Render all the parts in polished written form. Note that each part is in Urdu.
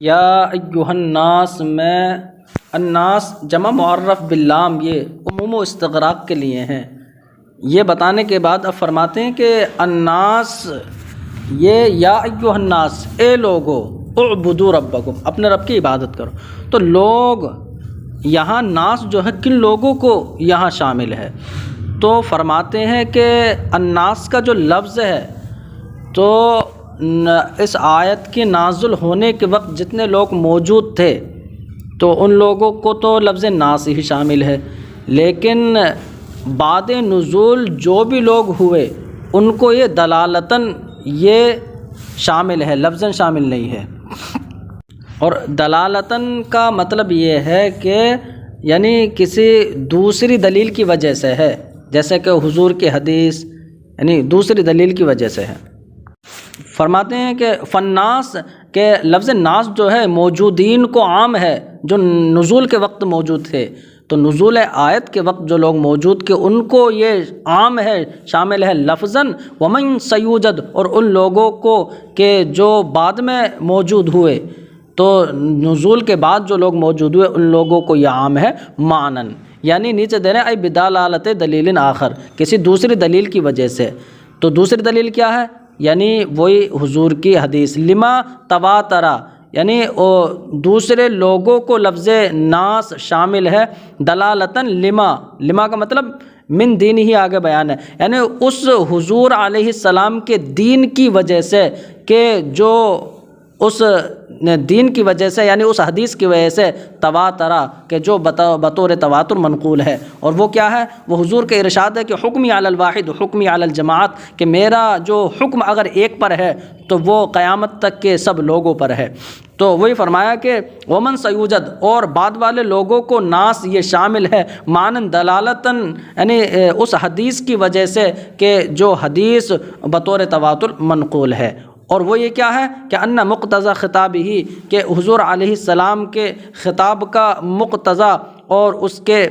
یا ایہا الناس میں الناس جمع معرف باللام یہ عموم و استغراق کے لیے ہیں۔ یہ بتانے کے بعد اب فرماتے ہیں کہ الناس یہ یا ایہا الناس اے لوگو اعبدوا ربکم اپنے رب کی عبادت کرو۔ تو لوگ یہاں ناس جو ہے کن لوگوں کو یہاں شامل ہے؟ تو فرماتے ہیں کہ الناس کا جو لفظ ہے تو اس آیت کے نازل ہونے کے وقت جتنے لوگ موجود تھے تو ان لوگوں کو تو لفظ ناس ہی شامل ہے، لیکن بعد نزول جو بھی لوگ ہوئے ان کو یہ دلالتاً یہ شامل ہے، لفظاً شامل نہیں ہے۔ اور دلالتاً کا مطلب یہ ہے کہ یعنی کسی دوسری دلیل کی وجہ سے ہے، جیسے کہ حضور کی حدیث یعنی دوسری دلیل کی وجہ سے ہے۔ فرماتے ہیں کہ فناس کہ لفظ ناس جو ہے موجودین کو عام ہے جو نزول کے وقت موجود تھے، تو نزول آیت کے وقت جو لوگ موجود کہ ان کو یہ عام ہے، شامل ہے لفظاً، ومن سیوجد اور ان لوگوں کو کہ جو بعد میں موجود ہوئے، تو نزول کے بعد جو لوگ موجود ہوئے ان لوگوں کو یہ عام ہے معنن، یعنی نیچے دے رہے ہیں ای بدلالت دلیل آخر، کسی دوسری دلیل کی وجہ سے۔ تو دوسری دلیل کیا ہے؟ یعنی وہی حضور کی حدیث لما تواترا، یعنی دوسرے لوگوں کو لفظ ناس شامل ہے دلالتاً لما کا مطلب من دین ہی آگے بیان ہے، یعنی اس حضور علیہ السلام کے دین کی وجہ سے کہ جو اس دین کی وجہ سے یعنی اس حدیث کی وجہ سے تواترا کہ جو بطور تواتر منقول ہے، اور وہ کیا ہے؟ وہ حضور کے ارشاد ہے کہ حکمی علی الواحد حکمی علی الجماعت، کہ میرا جو حکم اگر ایک پر ہے تو وہ قیامت تک کے سب لوگوں پر ہے۔ تو وہی فرمایا کہ ومن سیوجد اور بعد والے لوگوں کو ناس یہ شامل ہے معنن دلالتاً یعنی اس حدیث کی وجہ سے کہ جو حدیث بطور تواتر منقول ہے، اور وہ یہ کیا ہے کہ ان مقتضی خطاب ہی کہ حضور علیہ السلام کے خطاب کا مقتضی اور اس کے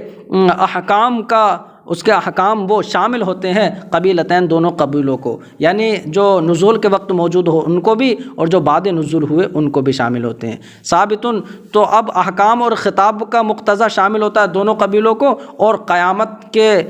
احکام وہ شامل ہوتے ہیں قبیلتین دونوں قبیلوں کو، یعنی جو نزول کے وقت موجود ہو ان کو بھی اور جو بعد نزول ہوئے ان کو بھی شامل ہوتے ہیں۔ ثابتن تو اب احکام اور خطاب کا مقتضی شامل ہوتا ہے دونوں قبیلوں کو، اور قیامت کے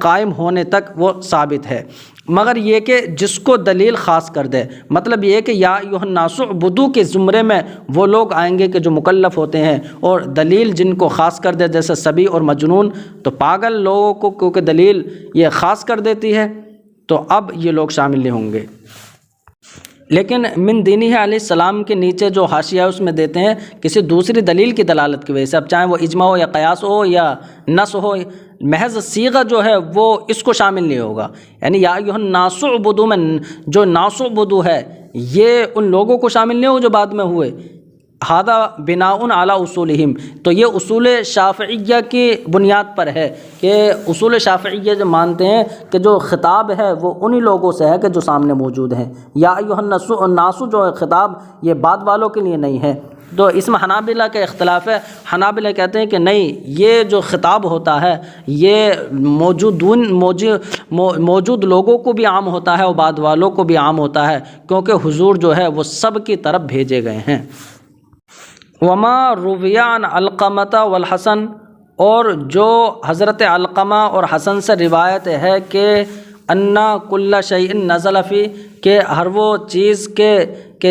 قائم ہونے تک وہ ثابت ہے، مگر یہ کہ جس کو دلیل خاص کر دے، مطلب یہ کہ یا ایھا الناس اعبدوا کے زمرے میں وہ لوگ آئیں گے کہ جو مکلف ہوتے ہیں، اور دلیل جن کو خاص کر دے جیسے سبی اور مجنون، تو پاگل لوگوں کو کیونکہ دلیل یہ خاص کر دیتی ہے تو اب یہ لوگ شامل نہیں ہوں گے۔ لیکن من دینی علیہ السلام کے نیچے جو حاشیہ ہے اس میں دیتے ہیں کسی دوسری دلیل کی دلالت کی وجہ سے، اب چاہے وہ اجماع ہو یا قیاس ہو یا نص ہو، محض صیغہ جو ہے وہ اس کو شامل نہیں ہوگا۔ یعنی یا ایھا الناس اعبدوا میں جو ناس اعبدوا ہے یہ ان لوگوں کو شامل نہیں ہو جو بعد میں ہوئے، ھذا بناء علی اصولہم، تو یہ اصول شافعیہ کی بنیاد پر ہے کہ اصول شافعیہ جو مانتے ہیں کہ جو خطاب ہے وہ انہی لوگوں سے ہے کہ جو سامنے موجود ہیں، یا ایھا الناس جو ہے خطاب یہ بعد والوں کے لیے نہیں ہے۔ تو اس میں حنابلہ کا اختلاف ہے، حنابلہ کہتے ہیں کہ نہیں، یہ جو خطاب ہوتا ہے یہ موجود لوگوں کو بھی عام ہوتا ہے اور بعد والوں کو بھی عام ہوتا ہے، کیونکہ حضور جو ہے وہ سب کی طرف بھیجے گئے ہیں۔ وما روی عن علقمہ والحسن، اور جو حضرت علقمہ اور حسن سے روایت ہے کہ انا کل شیء نزل فی، کہ ہر وہ چیز کہ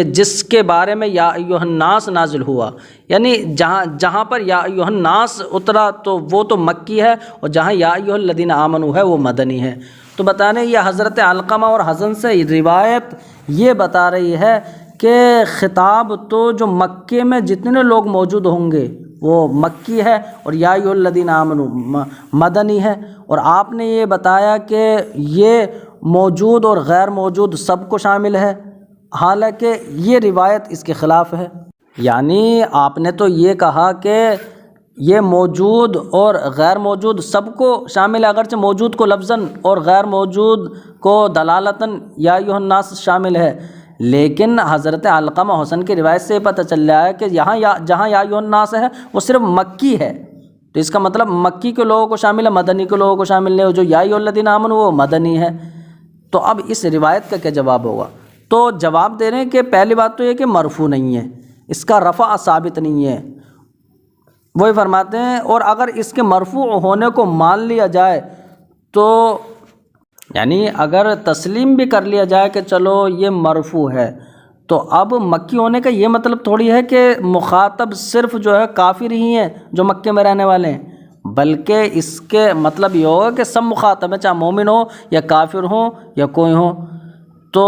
جس کے بارے میں یا ایھا الناس نازل ہوا، یعنی جہاں پر یا ایھا الناس اترا تو وہ تو مکی ہے، اور جہاں یا ایھا الذین آمنوا ہے وہ مدنی ہے۔ تو بتانے یہ حضرت علقمہ اور حسن سے روایت یہ بتا رہی ہے کہ خطاب تو جو مکے میں جتنے لوگ موجود ہوں گے وہ مکی ہے، اور یا ایھا الذین آمنوا مدنی ہے، اور آپ نے یہ بتایا کہ یہ موجود اور غیر موجود سب کو شامل ہے، حالانکہ یہ روایت اس کے خلاف ہے۔ یعنی آپ نے تو یہ کہا کہ یہ موجود اور غیر موجود سب کو شامل ہے، اگرچہ موجود کو لفظاً اور غیر موجود کو دلالتاً یا ایھا الناس شامل ہے، لیکن حضرت علقمہ حسن کی روایت سے پتہ چل رہا ہے کہ جہاں یا ایھا الناس ہے وہ صرف مکی ہے، تو اس کا مطلب مکی کے لوگوں کو شامل ہے، مدنی کے لوگوں کو شامل نہیں، جو یا ایھا الذین آمنوا وہ مدنی ہے۔ تو اب اس روایت کا کیا جواب ہوگا؟ تو جواب دے رہے ہیں کہ پہلی بات تو یہ کہ مرفوع نہیں ہے، اس کا رفع ثابت نہیں ہے۔ وہی فرماتے ہیں اور اگر اس کے مرفوع ہونے کو مان لیا جائے تو یعنی اگر تسلیم بھی کر لیا جائے کہ چلو یہ مرفوع ہے، تو اب مکی ہونے کا یہ مطلب تھوڑی ہے کہ مخاطب صرف جو ہے کافر ہی ہیں جو مکے میں رہنے والے ہیں، بلکہ اس کے مطلب یہ ہوگا کہ سب مخاطب ہیں، چاہے مومن ہو یا کافر ہو یا کوئی ہو۔ تو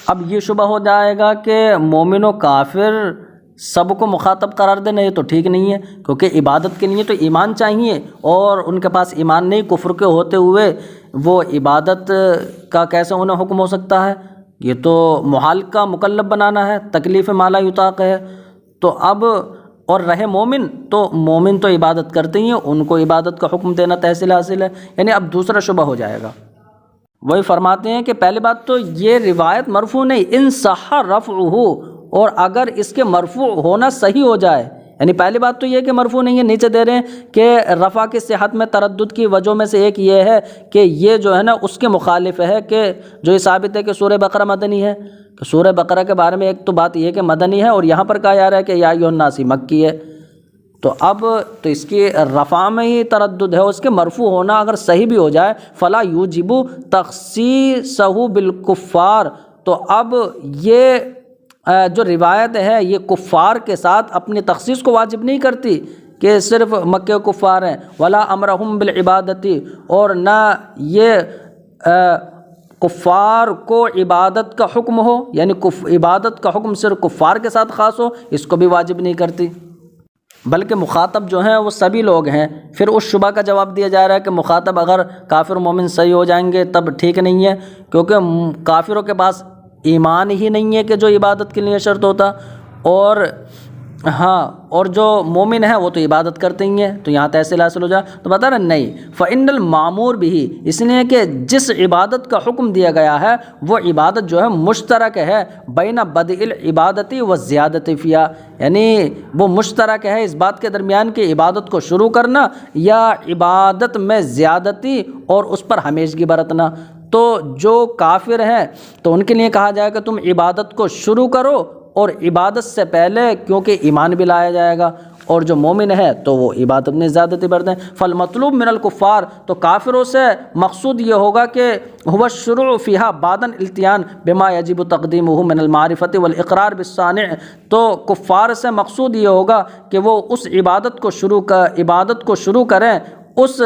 اب یہ شبہ ہو جائے گا کہ مومن و کافر سب کو مخاطب قرار دینا یہ تو ٹھیک نہیں ہے، کیونکہ عبادت کے لیے تو ایمان چاہیے، اور ان کے پاس ایمان نہیں، کفر کے ہوتے ہوئے وہ عبادت کا کیسے انہیں حکم ہو سکتا ہے؟ یہ تو محال کا مکلف بنانا ہے، تکلیف ما لا یطاق ہے۔ تو اب اور رہے مومن، تو مومن تو عبادت کرتے ہی ہیں، ان کو عبادت کا حکم دینا تحصیل حاصل ہے، یعنی اب دوسرا شبہ ہو جائے گا۔ وہی فرماتے ہیں کہ پہلی بات تو یہ روایت مرفوع نہیں، ان صح رفعہ، اور اگر اس کے مرفوع ہونا صحیح ہو جائے، یعنی پہلی بات تو یہ کہ مرفوع نہیں ہے، نیچے دے رہے ہیں کہ رفع کی صحت میں تردد کی وجہ میں سے ایک یہ ہے کہ یہ جو ہے نا اس کے مخالف ہے، کہ جو یہ ثابت ہے کہ سورہ بقرہ مدنی ہے، کہ سورہ بقرہ کے بارے میں ایک تو بات یہ ہے کہ مدنی ہے، اور یہاں پر کہا جا رہا ہے کہ یا ایھا الناس مکی ہے، تو اب تو اس کی رفع میں ہی تردد ہے، اس کے مرفوع ہونا اگر صحیح بھی ہو جائے فلا یوجب تخصیصہ بالکفار، تو اب یہ جو روایت ہے یہ کفار کے ساتھ اپنی تخصیص کو واجب نہیں کرتی کہ صرف مکے کفار ہیں، ولا امرہم بالعبادتی، اور نہ یہ کفار کو عبادت کا حکم ہو، یعنی عبادت کا حکم صرف کفار کے ساتھ خاص ہو، اس کو بھی واجب نہیں کرتی، بلکہ مخاطب جو ہیں وہ سبھی لوگ ہیں۔ پھر اس شبہ کا جواب دیا جا رہا ہے کہ مخاطب اگر کافر مومن صحیح ہو جائیں گے تب ٹھیک نہیں ہے، کیونکہ کافروں کے پاس ایمان ہی نہیں ہے کہ جو عبادت کے لیے شرط ہوتا، اور ہاں اور جو مومن ہے وہ تو عبادت کرتے ہی ہیں، تو یہاں تحصیل حاصل ہو جائے۔ تو بتا رہے نہیں، فَإِنَّ الْمَعْمُورَ بِهِ، اس لیے کہ جس عبادت کا حکم دیا گیا ہے وہ عبادت جو ہے مشترک ہے بین بدء العبادت و زیادت فیہا، یعنی وہ مشترک ہے اس بات کے درمیان کہ عبادت کو شروع کرنا یا عبادت میں زیادتی اور اس پر ہمیشگی برتنا۔ تو جو کافر ہیں تو ان کے لیے کہا جائے کہ تم عبادت کو شروع کرو، اور عبادت سے پہلے کیونکہ ایمان بھی لایا جائے گا، اور جو مومن ہے تو وہ عبادت میں زیادتی برتیں۔ فالمطلوب من الکفار، تو کافروں سے مقصود یہ ہوگا کہ هو الشروع فیہا بعد الاتیان بما یجب تقدیمہ من المعرفۃ والاقرار بالصانع، تو کفار سے مقصود یہ ہوگا کہ وہ اس عبادت کو شروع کریں اس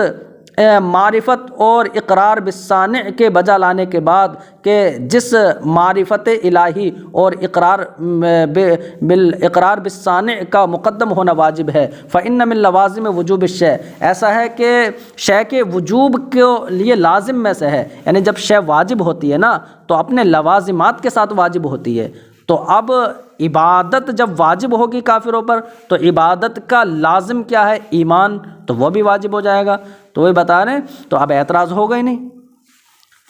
معرفت اور اقرار بالصانع کے بجا لانے کے بعد، کہ جس معرفت الہی اور اقرار بالصانع کا مقدم ہونا واجب ہے۔ فإن من لوازم وجوب الشیء، ایسا ہے کہ شے کے وجوب کے لیے لازم میں سے ہے، یعنی جب شے واجب ہوتی ہے نا تو اپنے لوازمات کے ساتھ واجب ہوتی ہے، تو اب عبادت جب واجب ہوگی کافروں پر تو عبادت کا لازم کیا ہے؟ ایمان، تو وہ بھی واجب ہو جائے گا۔ تو وہی بتا رہے ہیں، تو اب اعتراض ہوگا ہی نہیں۔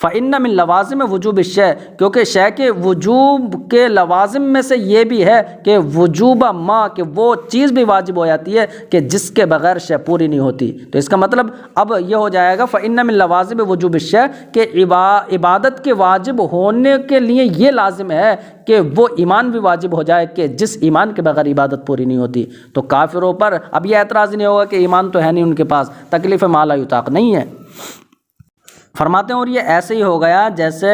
فإن من لوازم وجوب الشیء، کیونکہ شے کے وجوب کے لوازم میں سے یہ بھی ہے کہ وجوب ما، کہ وہ چیز بھی واجب ہو جاتی ہے کہ جس کے بغیر شے پوری نہیں ہوتی۔ تو اس کا مطلب اب یہ ہو جائے گا فإن من لوازم وجوب الشیء، کہ عبادت کے واجب ہونے کے لیے یہ لازم ہے کہ وہ ایمان بھی واجب ہو جائے کہ جس ایمان کے بغیر عبادت پوری نہیں ہوتی۔ تو کافروں پر اب یہ اعتراض نہیں ہوگا کہ ایمان تو ہے نہیں ان کے پاس، تکلیف ما لا یطاق نہیں ہے۔ فرماتے ہیں اور یہ ایسے ہی ہو گیا جیسے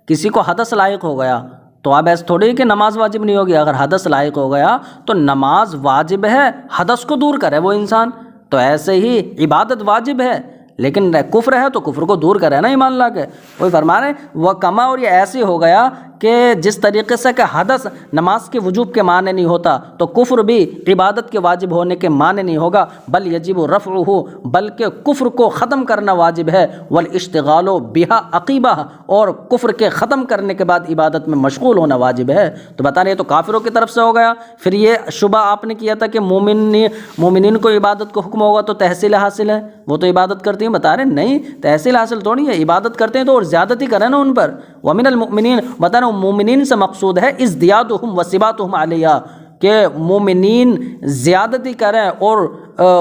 کسی کو حدث لاحق ہو گیا، تو اب ایسے تھوڑی کہ نماز واجب نہیں ہوگی، اگر حدث لاحق ہو گیا تو نماز واجب ہے، حدث کو دور کرے وہ انسان، تو ایسے ہی عبادت واجب ہے، لیکن کفر ہے تو کفر کو دور کرے نا ایمان لا کے۔ وہی فرما رہے ہیں وہ کما، اور یہ ایسے ہو گیا کہ جس طریقے سے کہ حدث نماز کے وجوب کے معنی نہیں ہوتا تو کفر بھی عبادت کے واجب ہونے کے معنی نہیں ہوگا، بل یجب رفعہ، بلکہ کفر کو ختم کرنا واجب ہے، والاشتغال بہا عقیبہ، اور کفر کے ختم کرنے کے بعد عبادت میں مشغول ہونا واجب ہے۔ تو بتا رہے تو کافروں کی طرف سے ہو گیا۔ پھر یہ شبہ آپ نے کیا تھا کہ مومنین کو عبادت کو حکم ہوگا تو تحصیل حاصل ہے، وہ تو عبادت کرتی ہیں، بتا رہے نہیں تحصیل حاصل تھوڑی ہے، عبادت کرتے ہیں تو اور زیادتی کریں نا ان پر۔ ومن المؤمنین، بتا رہے مومنین سے مقصود ہے ازدیادہم وثباتہم علیہا، کہ مومنین زیادتی کریں اور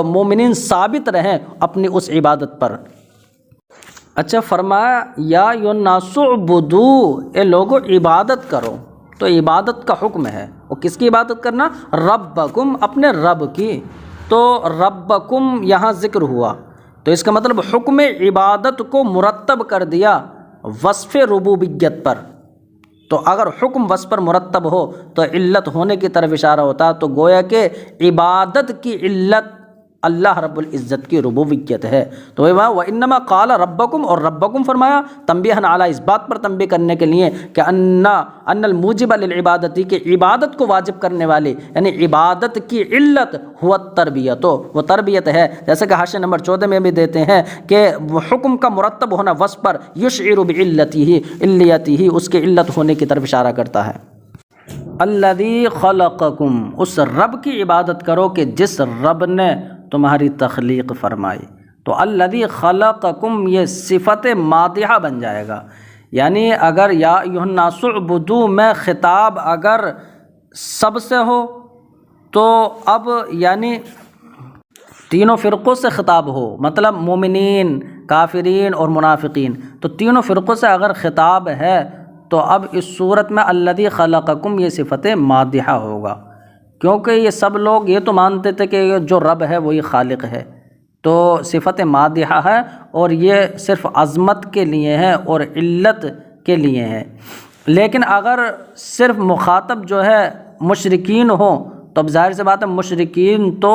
مومنین ثابت رہیں اپنی اس عبادت پر۔ اچھا فرمایا یا الناس اعبدوا، اے لوگو عبادت کرو، تو عبادت کا حکم ہے، اور کس کی عبادت کرنا؟ ربکم، اپنے رب کی۔ تو ربکم یہاں ذکر ہوا، تو اس کا مطلب حکم عبادت کو مرتب کر دیا وصف ربوبیت پر۔ تو اگر حکم وصف پر مرتب ہو تو علت ہونے کی طرف اشارہ ہوتا، تو گویا کہ عبادت کی علت اللہ رب العزت کی ربوبیت ہے۔ تو وَإِنَّمَا قَالَ رَبَّكُمْ، اور ربکم فرمایا تنبیہاً علی، اس بات پر تنبیہ کرنے کے لیے کہ ان الموجب للعبادتی، کہ عبادت کو واجب کرنے والی یعنی عبادت کی علت ہوا تربیت، وہ تربیت ہے۔ جیسے کہ حاشیہ نمبر 14 میں بھی دیتے ہیں کہ حکم کا مرتب ہونا وصف پر یشعر بعلتہ، اس کے علت ہونے کی طرف اشارہ کرتا ہے۔ الذی خلقکم، اس رب کی عبادت کرو کہ جس رب نے تمہاری تخلیق فرمائی۔ تو الذی خلقکم یہ صفت مادحہ بن جائے گا، یعنی اگر یا ایھا الناس اعبدوا میں خطاب اگر سب سے ہو تو اب یعنی تینوں فرقوں سے خطاب ہو، مطلب مومنین، کافرین اور منافقین، تو تینوں فرقوں سے اگر خطاب ہے تو اب اس صورت میں الذی خلقکم یہ صفت مادحہ ہوگا، کیونکہ یہ سب لوگ یہ تو مانتے تھے کہ جو رب ہے وہی خالق ہے، تو صفت مادحہ ہے، اور یہ صرف عظمت کے لیے ہے اور علت کے لیے ہے۔ لیکن اگر صرف مخاطب جو ہے مشرکین ہوں تو اب ظاہر سی بات ہے مشرکین تو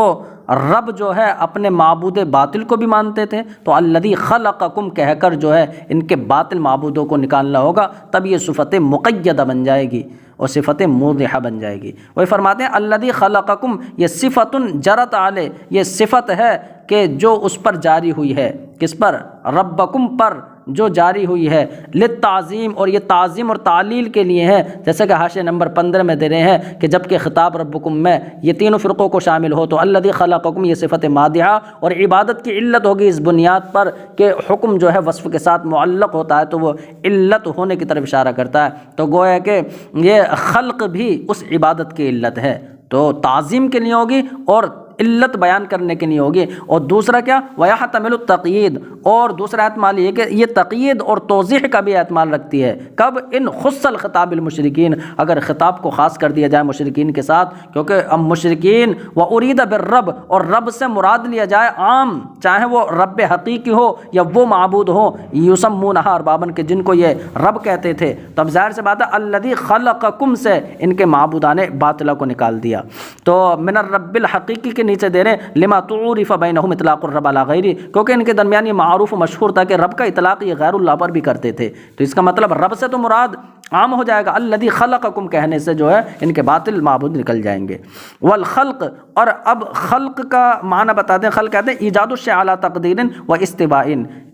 رب جو ہے اپنے معبود باطل کو بھی مانتے تھے، تو الذی خلقکم کہہ کر جو ہے ان کے باطل معبودوں کو نکالنا ہوگا، تب یہ صفت مقیدہ بن جائے گی اور صفت موضحہ بن جائے گی۔ وہی فرماتے ہیں الذی خلقکم یہ صفت جرت علیہ، یہ صفت ہے کہ جو اس پر جاری ہوئی ہے، کس پر؟ ربکم پر جو جاری ہوئی ہے، للتعظیم، اور یہ تعظیم اور تعلیل کے لیے ہے، جیسے کہ حاشیہ نمبر 15 میں دے رہے ہیں کہ جب کہ خطاب ربکم میں یہ تینوں فرقوں کو شامل ہو تو الذی خلقکم یہ صفت مادحہ، اور عبادت کی علت ہوگی اس بنیاد پر کہ حکم جو ہے وصف کے ساتھ معلق ہوتا ہے تو وہ علت ہونے کی طرف اشارہ کرتا ہے، تو گویا کہ یہ خلق بھی اس عبادت کی علت ہے، تو تعظیم کے لیے ہوگی اور علت بیان کرنے کے لیے ہوگی۔ اور دوسرا کیا؟ وَيَحْتَمِلُ التَّقْیِید، اور دوسرا احتمال یہ کہ یہ تقیید اور توضیح کا بھی احتمال رکھتی ہے، کب؟ ان خص الخطاب المشرکین، اگر خطاب کو خاص کر دیا جائے مشرکین کے ساتھ، کیونکہ اب مشرکین وَأُرِیدَ بِالرَّبِّ، اور رب سے مراد لیا جائے عام، چاہے وہ رب حقیقی ہو یا وہ معبود ہو، یسمونہا اربابا کہ جن کو یہ رب کہتے تھے، تب ظاہر سے بات ہے الذی خلقکم سے ان کے معبودان باطلہ کو نکال دیا۔ تو من الرب الحقیقی کے نیچے دے رہے ہیں لما تعرف بینہم اطلاق الرب علی غیری، کیونکہ ان کے درمیان یہ معروف و مشہور تھا کہ رب کا اطلاق یہ غیر اللہ پر بھی کرتے تھے، تو اس کا مطلب رب سے تو مراد عام ہو جائے گا، الذی خلقکم کہنے سے جو ہے ان کے باطل معبود نکل جائیں گے۔ والخلق، اور اب خلق کا معنی بتا دیں، خلق کہتے ہیں ایجاد الشیء علی تقدیر و استواء،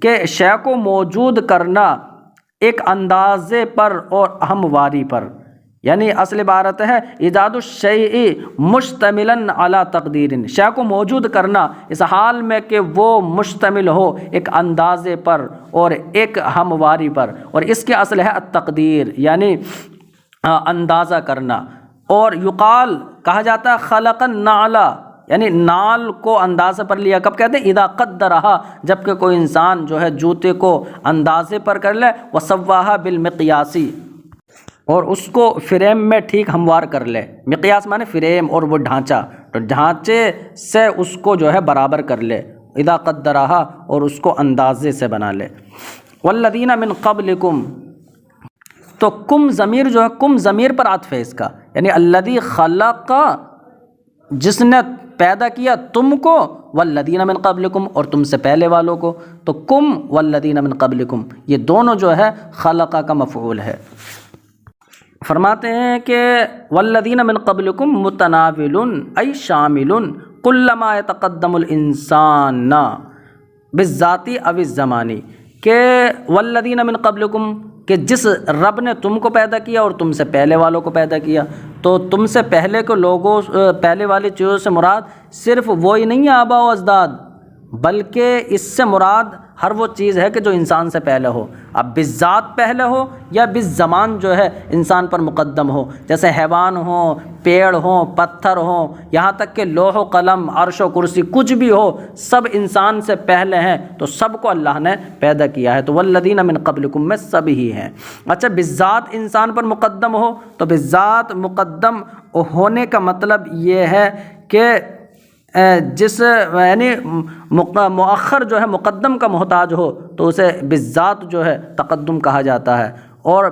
کہ شے کو موجود کرنا ایک اندازے پر اور ہمواری پر، یعنی اصل عبارت ہے ایجاد الشیء مشتملا علی تقدیر، شے کو موجود کرنا اس حال میں کہ وہ مشتمل ہو ایک اندازے پر اور ایک ہمواری پر، اور اس کے اصل ہے التقدیر یعنی اندازہ کرنا، اور یقال کہا جاتا ہے خلق النعل، یعنی نال کو اندازے پر لیا، کب کہتے ہیں؟ اذا قدرہا، جب کہ کوئی انسان جو ہے جوتے کو اندازے پر کر لے، وسواہا بالمقیاسی، اور اس کو فریم میں ٹھیک ہموار کر لے، مقیاس مانے فریم اور وہ ڈھانچہ، تو ڈھانچے سے اس کو جو ہے برابر کر لے، اذا قدرہا، اور اس کو اندازے سے بنا لے۔ والذین من قبلکم، تو کم ضمیر جو ہے کم ضمیر پر عطف ہے اس کا، یعنی الذی خلق جس نے پیدا کیا تم کو، والذین من قبلکم اور تم سے پہلے والوں کو، تو کم والذین من قبلکم یہ دونوں جو ہے خلق کا مفعول ہے۔ فرماتے ہیں کہ والذین من قبلکم متناول ای شامل کل ما یتقدم الانسان بالذاتی او الزمانی، کہ والذین من قبلکم کہ جس رب نے تم کو پیدا کیا اور تم سے پہلے والوں کو پیدا کیا، تو تم سے پہلے کے لوگوں پہلے والی چیزوں سے مراد صرف وہی نہیں ہے آبا و اجداد، بلکہ اس سے مراد ہر وہ چیز ہے کہ جو انسان سے پہلے ہو، اب بالذات پہلے ہو یا بالزمان جو ہے انسان پر مقدم ہو، جیسے حیوان ہوں، پیڑ ہوں، پتھر ہوں، یہاں تک کہ لوح و قلم، عرش و کرسی، کچھ بھی ہو، سب انسان سے پہلے ہیں، تو سب کو اللہ نے پیدا کیا ہے۔ تو والذین من قبلکم میں سب ہی ہیں۔ اچھا، بالذات انسان پر مقدم ہو، تو بالذات مقدم ہونے کا مطلب یہ ہے کہ جس یعنی مؤخر جو ہے مقدم کا محتاج ہو تو اسے بالذات جو ہے تقدم کہا جاتا ہے، اور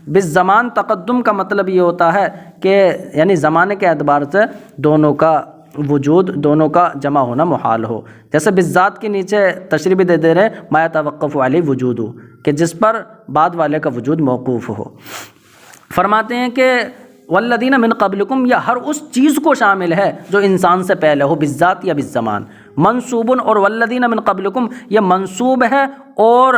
بالزمان تقدم کا مطلب یہ ہوتا ہے کہ یعنی زمانے کے اعتبار سے دونوں کا وجود، دونوں کا جمع ہونا محال ہو۔ جیسے بالذات کے نیچے تشریح بھی دے رہے ہیں ما يتوقف علیہ وجود، کہ جس پر بعد والے کا وجود موقوف ہو۔ فرماتے ہیں کہ والذین من قبلکم، یا ہر اس چیز کو شامل ہے جو انسان سے پہلے ہو، بالذات یا بالزمان۔ منصوب، اور والذین من قبلکم یہ منصوب ہے اور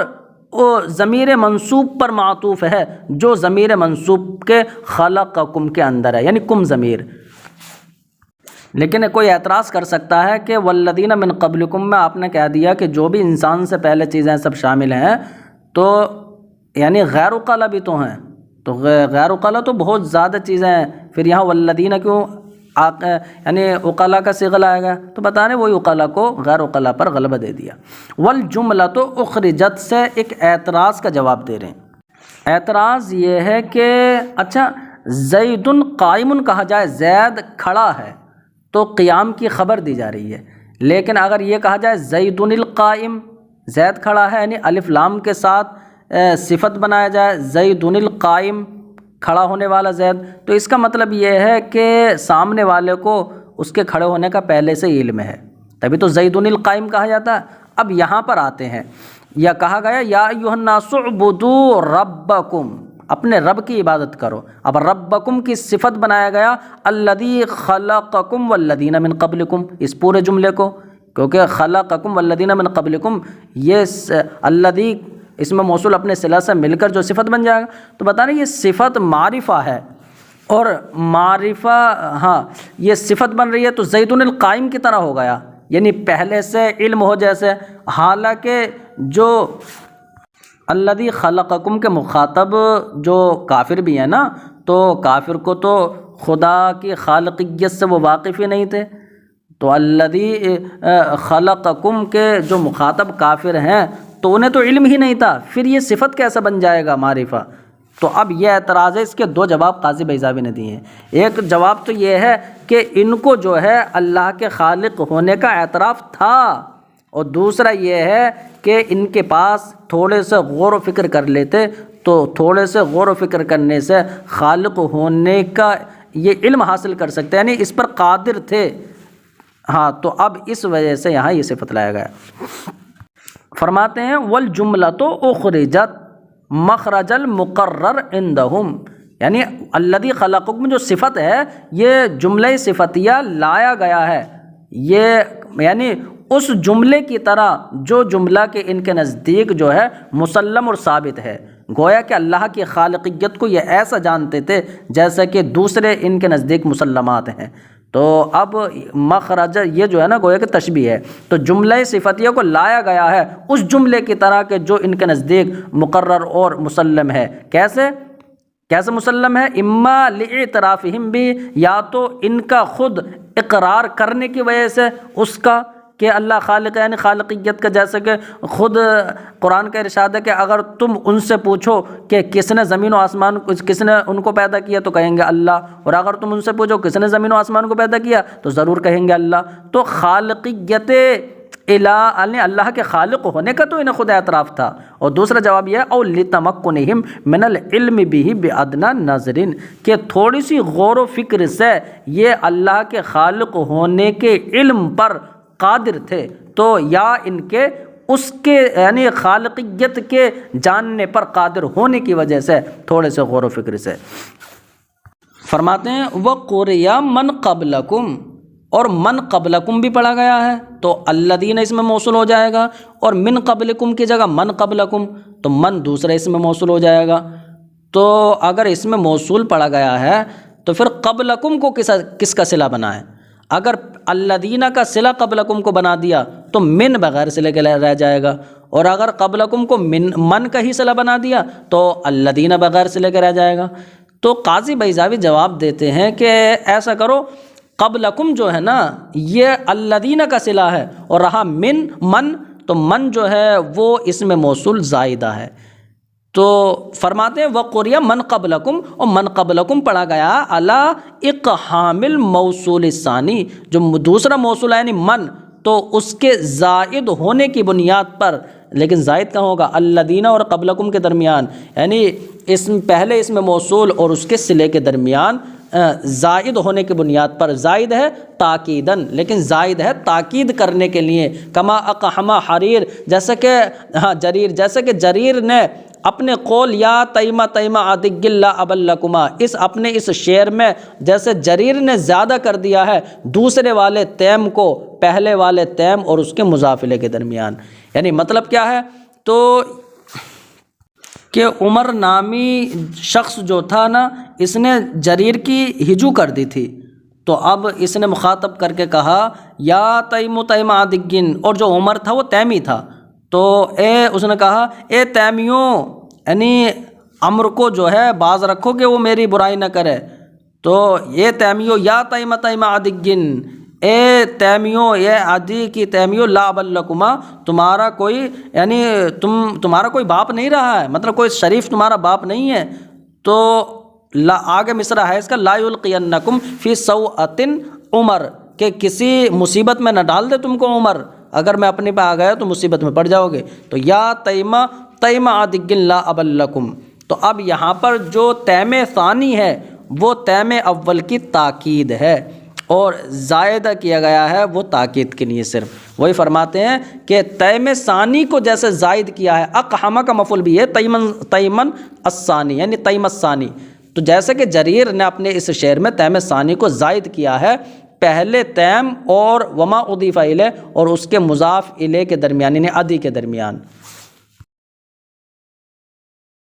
ضمیر منصوب پر معطوف ہے، جو ضمیر منصوب کے خلقکم کے اندر ہے، یعنی کم ضمیر۔ لیکن کوئی اعتراض کر سکتا ہے کہ والذین من قبلکم میں آپ نے کہہ دیا کہ جو بھی انسان سے پہلے چیزیں سب شامل ہیں، تو یعنی غیر عقلا بھی تو ہیں، تو غیر عقلا تو بہت زیادہ چیزیں ہیں، پھر یہاں والذین کیوں یعنی عقلا کا صیغہ لایا گیا؟ تو بتا رہے وہی عقلا کو غیر عقلا پر غلبہ دے دیا۔ والجملۃ اخرجت سے ایک اعتراض کا جواب دے رہے ہیں۔ اعتراض یہ ہے کہ اچھا زید قائم کہا جائے، زید کھڑا ہے تو قیام کی خبر دی جا رہی ہے، لیکن اگر یہ کہا جائے زید القائم، زید کھڑا ہے، یعنی الف لام کے ساتھ صفت بنایا جائے زید القائم، کھڑا ہونے والا زید، تو اس کا مطلب یہ ہے کہ سامنے والے کو اس کے کھڑے ہونے کا پہلے سے علم ہے، تبھی تو زید القائم کہا جاتا ہے۔ اب یہاں پر آتے ہیں، یا کہا گیا یا ایھا الناس اعبدوا ربکم، اپنے رب کی عبادت کرو۔ اب ربکم کی صفت بنایا گیا الذی خلقکم والذین من قبلکم، اس پورے جملے کو، کیونکہ خلقکم والذین من قبلکم یہ الذی اس میں موصول اپنے صلہ سے مل کر جو صفت بن جائے گا، تو بتا رہے یہ صفت معرفہ ہے، اور معرفہ ہاں یہ صفت بن رہی ہے تو زید القائم کی طرح ہو گیا، یعنی پہلے سے علم ہو جیسے۔ حالانکہ جو الذی خلقکم کے مخاطب جو کافر بھی ہیں نا، تو کافر کو تو خدا کی خالقیت سے وہ واقف ہی نہیں تھے، تو الذی خلقکم کے جو مخاطب کافر ہیں تو انہیں تو علم ہی نہیں تھا، پھر یہ صفت کیسے بن جائے گا معرفہ؟ تو اب یہ اعتراض ہے، اس کے دو جواب قاضی بیضاوی نے دیے ہیں۔ ایک جواب تو یہ ہے کہ ان کو جو ہے اللہ کے خالق ہونے کا اعتراف تھا، اور دوسرا یہ ہے کہ ان کے پاس تھوڑے سے غور و فکر کر لیتے تو تھوڑے سے غور و فکر کرنے سے خالق ہونے کا یہ علم حاصل کر سکتے، یعنی اس پر قادر تھے۔ ہاں، تو اب اس وجہ سے یہاں یہ صفت لایا گیا۔ فرماتے ہیں والجملۃ اخرجت مخرج المقرر عندہم، یعنی الذی خلقکم جو صفت ہے یہ جملہ صفتیہ لایا گیا ہے، یہ یعنی اس جملے کی طرح جو جملہ کے ان کے نزدیک جو ہے مسلم اور ثابت ہے، گویا کہ اللہ کی خالقیت کو یہ ایسا جانتے تھے جیسا کہ دوسرے ان کے نزدیک مسلمات ہیں۔ تو اب مخرج یہ جو ہے نا گویا کہ تشبیہ ہے، تو جملہ صفتیہ کو لایا گیا ہے اس جملے کی طرح کہ جو ان کے نزدیک مقرر اور مسلم ہے۔ کیسے مسلم ہے؟ اما لاعترافہم بھی، یا تو ان کا خود اقرار کرنے کی وجہ سے اس کا کہ اللہ خالق ہے، یعنی خالقیت کا، جیسے کہ خود قرآن کا ارشاد ہے کہ اگر تم ان سے پوچھو کہ کس نے زمین و آسمان کس نے ان کو پیدا کیا تو کہیں گے اللہ، اور اگر تم ان سے پوچھو کس نے زمین و آسمان کو پیدا کیا تو ضرور کہیں گے اللہ۔ تو خالقیت اللہ کے خالق ہونے کا تو انہیں خود اعتراف تھا۔ اور دوسرا جواب یہ ہے او لتمکنہم من العلم بہ بادنی نظر، کہ تھوڑی سی غور و فکر سے یہ اللہ کے خالق ہونے کے علم پر قادر تھے، تو یا ان کے اس کے یعنی خالقیت کے جاننے پر قادر ہونے کی وجہ سے تھوڑے سے غور و فکر سے۔ فرماتے ہیں وَقُرِئَ مَنْ قَبْلَكُمْ، اور من قبلکم بھی پڑھا گیا ہے تو الذین اس میں موصول ہو جائے گا، اور من قبلکم کی جگہ من قبلکم تو من دوسرے اس میں موصول ہو جائے گا۔ تو اگر اس میں موصول پڑھا گیا ہے تو پھر قبلکم کو کس کا صلہ بنا ہے؟ اگر الذین کا صلہ قبلکم کو بنا دیا تو من بغیر صلے کے رہ جائے گا، اور اگر قبلکم کو من کا ہی صلہ بنا دیا تو الذین بغیر صلے کے رہ جائے گا۔ تو قاضی بیضاوی جواب دیتے ہیں کہ ایسا کرو، قبلکم جو ہے نا یہ الذین کا صلہ ہے، اور رہا من تو من جو ہے وہ اسم موصول زائدہ ہے۔ تو فرماتے ہیں وقریہ من قبلکم، اور من قبلکم پڑھا گیا علی اقحام الموصول الثانی، جو دوسرا موصول ہے یعنی من، تو اس کے زائد ہونے کی بنیاد پر، لیکن زائد کہاں ہوگا؟ الذین اور قبلکم کے درمیان، یعنی پہلے اسم موصول اور اس کے صلے کے درمیان زائد ہونے کی بنیاد پر، زائد ہے تاکیدن، لیکن زائد ہے تاکید کرنے کے لیے، کما اقحم حریر، جیسے کہ جریر نے اپنے قول یا تیمہ عدگ اللہ ابلکما، اپنے اس شعر میں جیسے جریر نے زیادہ کر دیا ہے دوسرے والے تیم کو پہلے والے تیم اور اس کے مضافلے کے درمیان۔ یعنی مطلب کیا ہے؟ تو کہ عمر نامی شخص جو تھا نا، اس نے جریر کی ہجو کر دی تھی، تو اب اس نے مخاطب کر کے کہا یا تیم عدگن، اور جو عمر تھا وہ تیمی تھا، تو اس نے کہا اے تیمیوں، یعنی امر کو جو ہے باز رکھو کہ وہ میری برائی نہ کرے، تو یہ تیمیوں یا تیم عدگن، اے تیمیوں، یہ عدی کی تیمیوں، لا ابلکما، تمہارا کوئی یعنی تمہارا کوئی باپ نہیں رہا ہے، مطلب کوئی شریف تمہارا باپ نہیں ہے۔ تو آگے مصرع ہے اس کا لا یلقینکم فی سوءۃ عمر، کہ کسی مصیبت میں نہ ڈال دے تم کو عمر، اگر میں اپنے پہ آ گیا تو مصیبت میں پڑ جاؤ گے۔ تو یا تیم عدگ لا ابلکم، تو اب یہاں پر جو تیم ثانی ہے وہ تیم اول کی تاکید ہے، اور زائدہ کیا گیا ہے وہ تاکید کے لیے صرف۔ وہی فرماتے ہیں کہ تیم ثانی کو جیسے زائد کیا ہے، اقحم کا مفعول بھی ہے تیمن الثانی، یعنی تیم الثانی، تو جیسے کہ جریر نے اپنے اس شعر میں تیم ثانی کو زائد کیا ہے پہلے تیم اور وما اضیف الیہ اور اس کے مضاف الیہ کے درمیان، یعنی عدی کے درمیان۔